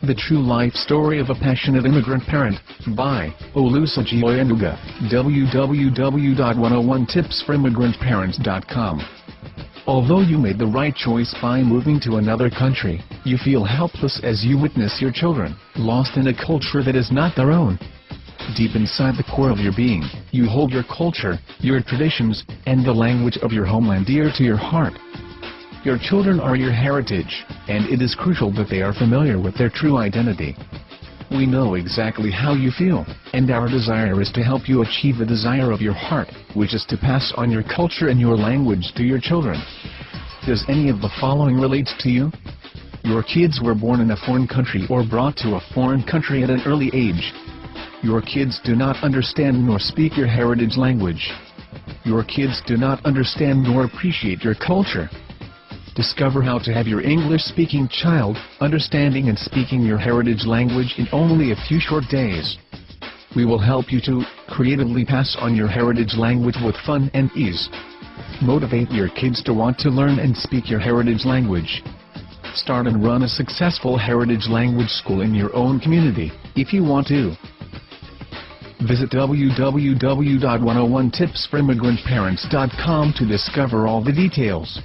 The True Life Story of a Passionate Immigrant Parent, by Olusegun Oyenuga, www.101tipsforimmigrantparents.com. Although you made the right choice by moving to another country, you feel helpless as you witness your children lost in a culture that is not their own. Deep inside the core of your being, you hold your culture, your traditions, and the language of your homeland dear to your heart. Your children are your heritage, and it is crucial that they are familiar with their true identity. We know exactly how you feel, and our desire is to help you achieve the desire of your heart, which is to pass on your culture and your language to your children. Does any of the following relate to you? Your kids were born in a foreign country or brought to a foreign country at an early age. Your kids do not understand nor speak your heritage language. Your kids do not understand nor appreciate your culture. Discover how to have your English-speaking child understanding and speaking your heritage language in only a few short days. We will help you to creatively pass on your heritage language with fun and ease. Motivate your kids to want to learn and speak your heritage language. Start and run a successful heritage language school in your own community, if you want to. Visit www.101tipsforimmigrantparents.com to discover all the details.